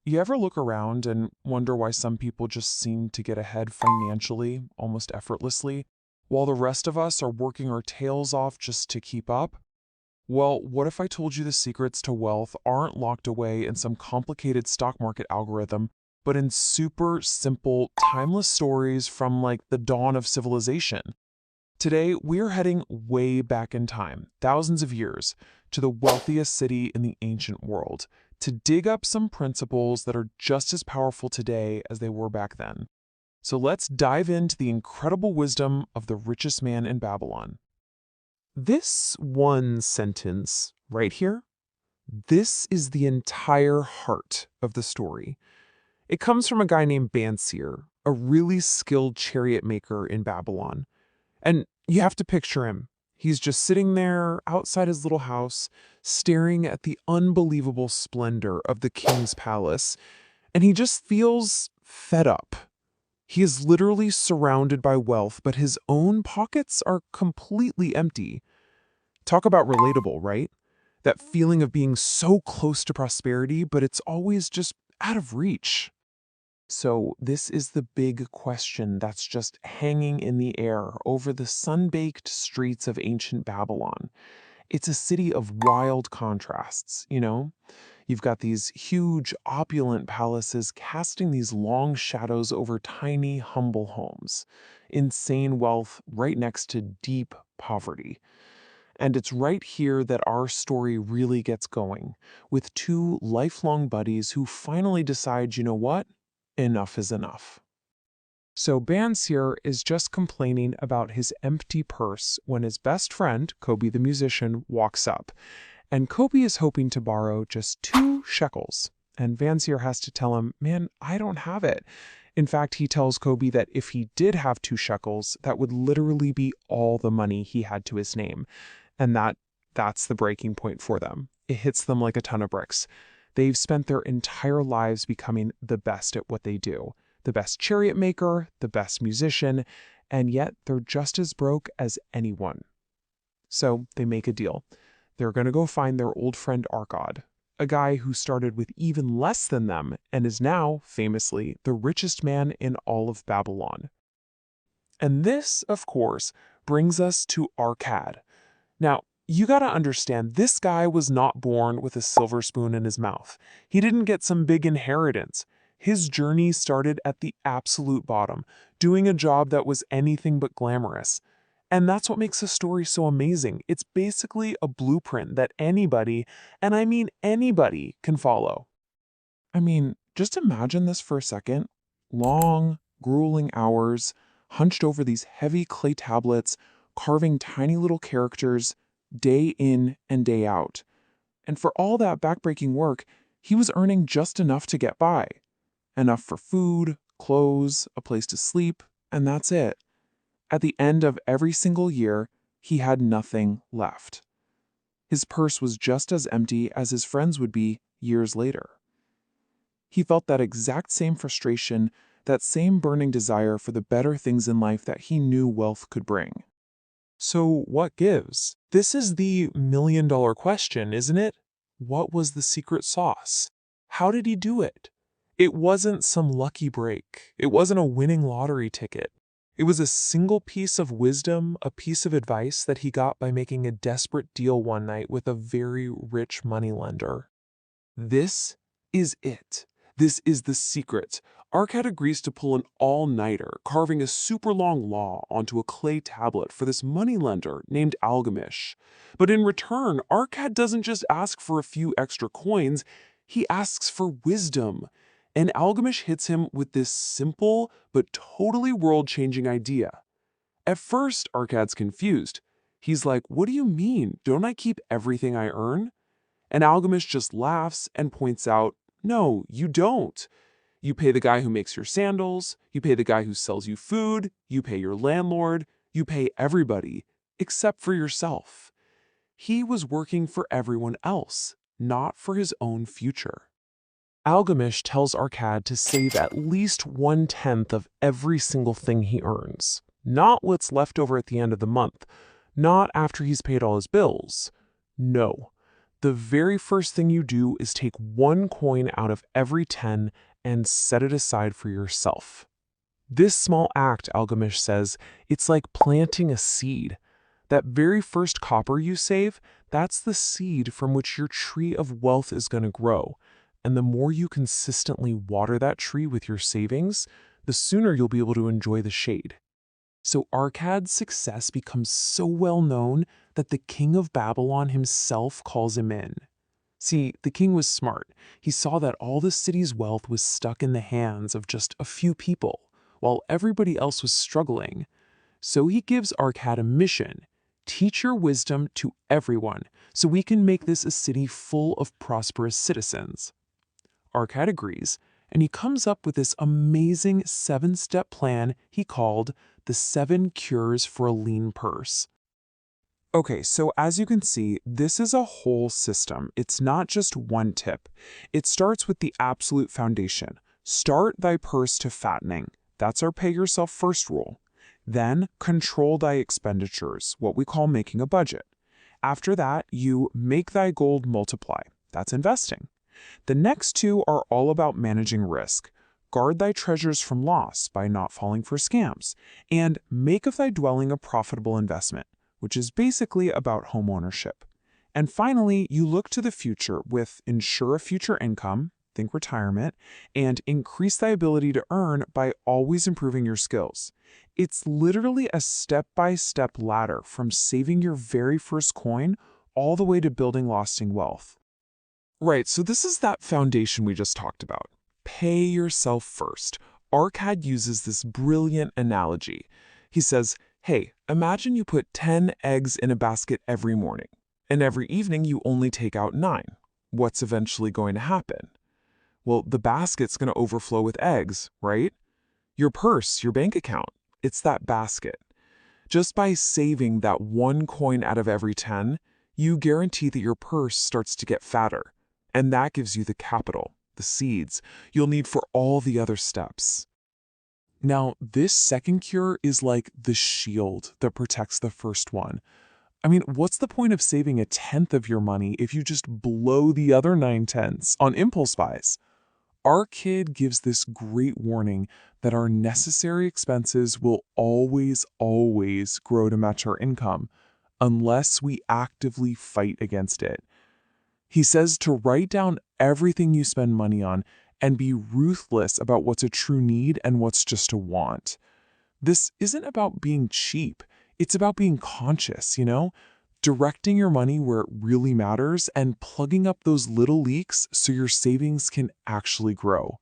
You ever look around and wonder why some people just seem to get ahead financially, almost effortlessly, while the rest of us are working our tails off just to keep up? Well, what if I told you the secrets to wealth aren't locked away in some complicated stock market algorithm, but in super simple, timeless stories from like the dawn of civilization? Today, we're heading way back in time, thousands of years, to the wealthiest city in the ancient world, to dig up some principles that are just as powerful today as they were back then. So let's dive into the incredible wisdom of the richest man in Babylon. This one sentence right here, this is the entire heart of the story. It comes from a guy named Bansir, a really skilled chariot maker in Babylon. And you have to picture him. He's just sitting there outside his little house, staring at the unbelievable splendor of the king's palace, and he just feels fed up. He is literally surrounded by wealth, but his own pockets are completely empty. Talk about relatable, right? That feeling of being so close to prosperity, but it's always just out of reach. So this is the big question that's just hanging in the air over the sun-baked streets of ancient Babylon. It's a city of wild contrasts, you know? You've got these huge, opulent palaces casting these long shadows over tiny, humble homes. Insane wealth right next to deep poverty. And it's right here that our story really gets going, with two lifelong buddies who finally decide, you know what? Enough is enough. So Bansir is just complaining about his empty purse when his best friend, Kobe the musician, walks up. And Kobe is hoping to borrow just 2 shekels. And Bansir has to tell him, man, I don't have it. In fact, he tells Kobe that if he did have 2 shekels, that would literally be all the money he had to his name. And that's the breaking point for them. It hits them like a ton of bricks. They've spent their entire lives becoming the best at what they do. The best chariot maker, the best musician, and yet they're just as broke as anyone. So they make a deal. They're going to go find their old friend Arkad, a guy who started with even less than them and is now, famously, the richest man in all of Babylon. And this, of course, brings us to Arkad. Now, you gotta understand, this guy was not born with a silver spoon in his mouth. He didn't get some big inheritance. His journey started at the absolute bottom, doing a job that was anything but glamorous. And that's what makes the story so amazing. It's basically a blueprint that anybody, and I mean anybody, can follow. I mean, just imagine this for a second. Long, grueling hours, hunched over these heavy clay tablets, carving tiny little characters, day in and day out. And for all that backbreaking work, he was earning just enough to get by. Enough for food, clothes, a place to sleep, and that's it. At the end of every single year, he had nothing left. His purse was just as empty as his friends would be years later. He felt that exact same frustration, that same burning desire for the better things in life that he knew wealth could bring. So what gives? This is the million-dollar question, isn't it? What was the secret sauce? How did he do it? It wasn't some lucky break. It wasn't a winning lottery ticket. It was a single piece of wisdom, a piece of advice that he got by making a desperate deal one night with a very rich moneylender. This is it. This is the secret. Arkad agrees to pull an all-nighter, carving a super long law onto a clay tablet for this moneylender named Algamish. But in return, Arkad doesn't just ask for a few extra coins, he asks for wisdom. And Algamish hits him with this simple but totally world-changing idea. At first, Arkad's confused. He's like, what do you mean? Don't I keep everything I earn? And Algamish just laughs and points out, no, you don't. You pay the guy who makes your sandals, you pay the guy who sells you food, you pay your landlord, you pay everybody, except for yourself. He was working for everyone else, not for his own future. Algamish tells Arkad to save at least 1/10 of every single thing he earns. Not what's left over at the end of the month, not after he's paid all his bills. No. the very first thing you do is take 1 coin out of every 10 and set it aside for yourself. This small act, Algamish says, it's like planting a seed. That very first copper you save, that's the seed from which your tree of wealth is going to grow. And the more you consistently water that tree with your savings, the sooner you'll be able to enjoy the shade. So Arkad's success becomes so well known that the king of Babylon himself calls him in. See, the king was smart. He saw that all the city's wealth was stuck in the hands of just a few people, while everybody else was struggling. So he gives Arkad a mission: teach your wisdom to everyone, so we can make this a city full of prosperous citizens. Arkad agrees, and he comes up with this amazing 7-step plan he called the 7 Cures for a Lean Purse. Okay, so as you can see, this is a whole system. It's not just one tip. It starts with the absolute foundation. Start thy purse to fattening. That's our pay yourself first rule. Then control thy expenditures, what we call making a budget. After that, you make thy gold multiply. That's investing. The next 2 are all about managing risk. Guard thy treasures from loss by not falling for scams, and make of thy dwelling a profitable investment, which is basically about home ownership. And finally, you look to the future with ensure a future income, think retirement, and increase thy ability to earn by always improving your skills. It's literally a step-by-step ladder from saving your very first coin all the way to building lasting wealth. Right, so this is that foundation we just talked about. Pay yourself first. Arkad uses this brilliant analogy. He says, hey, imagine you put 10 eggs in a basket every morning, and every evening you only take out 9. What's eventually going to happen? Well, the basket's going to overflow with eggs, right? Your purse, your bank account, it's that basket. Just by saving that 1 coin out of every 10, you guarantee that your purse starts to get fatter. And that gives you the capital, the seeds, you'll need for all the other steps. Now, this second cure is like the shield that protects the first one. I mean, what's the point of saving 1/10 of your money if you just blow the other 9/10 on impulse buys? Our kid gives this great warning that our necessary expenses will always grow to match our income unless we actively fight against it. He says to write down everything you spend money on and be ruthless about what's a true need and what's just a want. This isn't about being cheap. It's about being conscious, directing your money where it really matters and plugging up those little leaks so your savings can actually grow.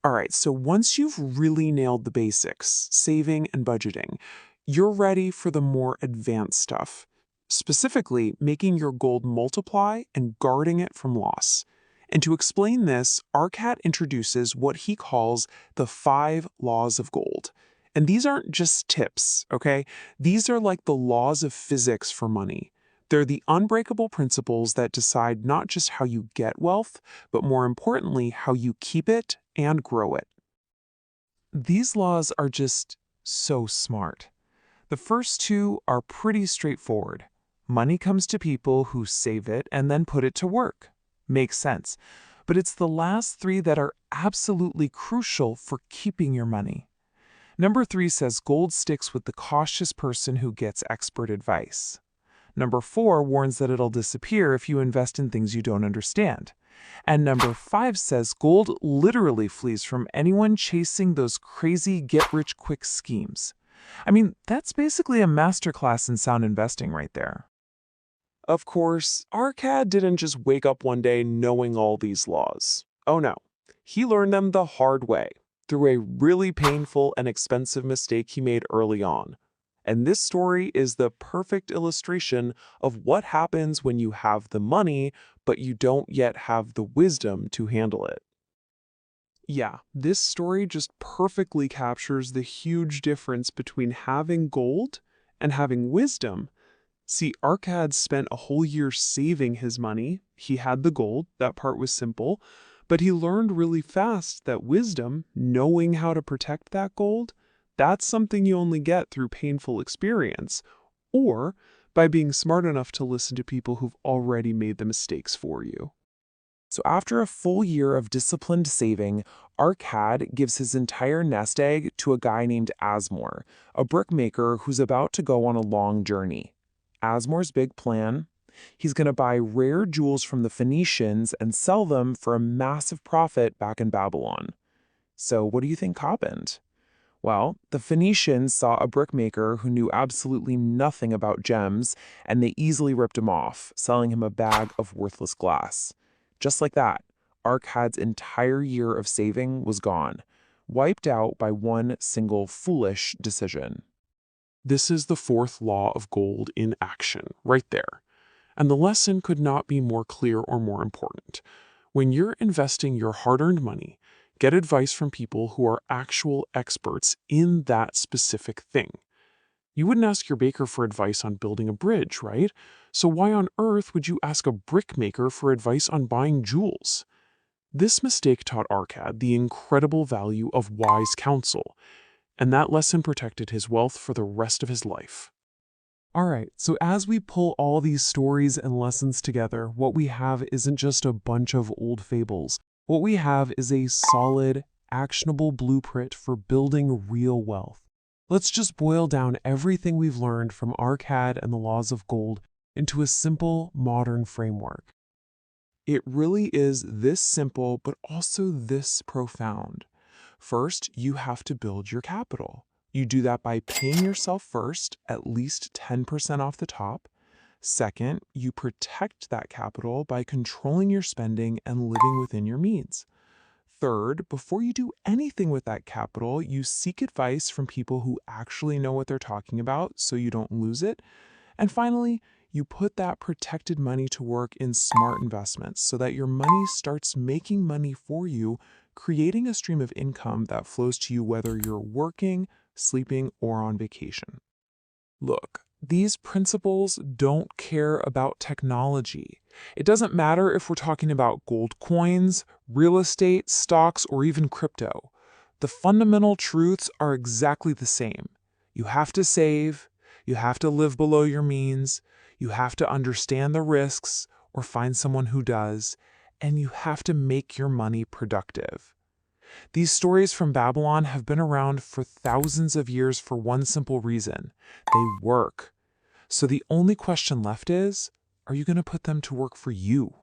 All right, so once you've really nailed the basics, saving and budgeting, you're ready for the more advanced stuff. Specifically, making your gold multiply and guarding it from loss. And to explain this, Arkad introduces what he calls the 5 laws of gold. And these aren't just tips, okay? These are like the laws of physics for money. They're the unbreakable principles that decide not just how you get wealth, but more importantly, how you keep it and grow it. These laws are just so smart. The first 2 are pretty straightforward. Money comes to people who save it and then put it to work. Makes sense. But it's the last 3 that are absolutely crucial for keeping your money. Number 3 says gold sticks with the cautious person who gets expert advice. Number 4 warns that it'll disappear if you invest in things you don't understand. And number 5 says gold literally flees from anyone chasing those crazy get-rich-quick schemes. I mean, that's basically a masterclass in sound investing right there. Of course, Arkad didn't just wake up one day knowing all these laws. Oh no, he learned them the hard way, through a really painful and expensive mistake he made early on. And this story is the perfect illustration of what happens when you have the money, but you don't yet have the wisdom to handle it. Yeah, this story just perfectly captures the huge difference between having gold and having wisdom. See, Arkad spent a whole year saving his money. He had the gold, that part was simple, but he learned really fast that wisdom, knowing how to protect that gold, that's something you only get through painful experience, or by being smart enough to listen to people who've already made the mistakes for you. So after a full year of disciplined saving, Arcad gives his entire nest egg to a guy named Asmore, a brickmaker who's about to go on a long journey. Asmore's big plan? He's going to buy rare jewels from the Phoenicians and sell them for a massive profit back in Babylon. So what do you think happened? Well, the Phoenicians saw a brickmaker who knew absolutely nothing about gems, and they easily ripped him off, selling him a bag of worthless glass. Just like that, Arcad's entire year of saving was gone, wiped out by one single foolish decision. This is the fourth law of gold in action, right there. And the lesson could not be more clear or more important. When you're investing your hard-earned money, get advice from people who are actual experts in that specific thing. You wouldn't ask your baker for advice on building a bridge, right? So why on earth would you ask a brickmaker for advice on buying jewels? This mistake taught Arcad the incredible value of wise counsel, and that lesson protected his wealth for the rest of his life. All right, so as we pull all these stories and lessons together, what we have isn't just a bunch of old fables. What we have is a solid, actionable blueprint for building real wealth. Let's just boil down everything we've learned from Arcad and the laws of gold into a simple, modern framework. It really is this simple, but also this profound. First, you have to build your capital. You do that by paying yourself first, at least 10% off the top. Second, you protect that capital by controlling your spending and living within your means. Third, before you do anything with that capital, you seek advice from people who actually know what they're talking about so you don't lose it. And finally, you put that protected money to work in smart investments so that your money starts making money for you, creating a stream of income that flows to you whether you're working, sleeping, or on vacation. Look, these principles don't care about technology. It doesn't matter if we're talking about gold coins, real estate, stocks, or even crypto. The fundamental truths are exactly the same. You have to save, you have to live below your means, you have to understand the risks or find someone who does, and you have to make your money productive. These stories from Babylon have been around for thousands of years for one simple reason: they work. So the only question left is, are you going to put them to work for you?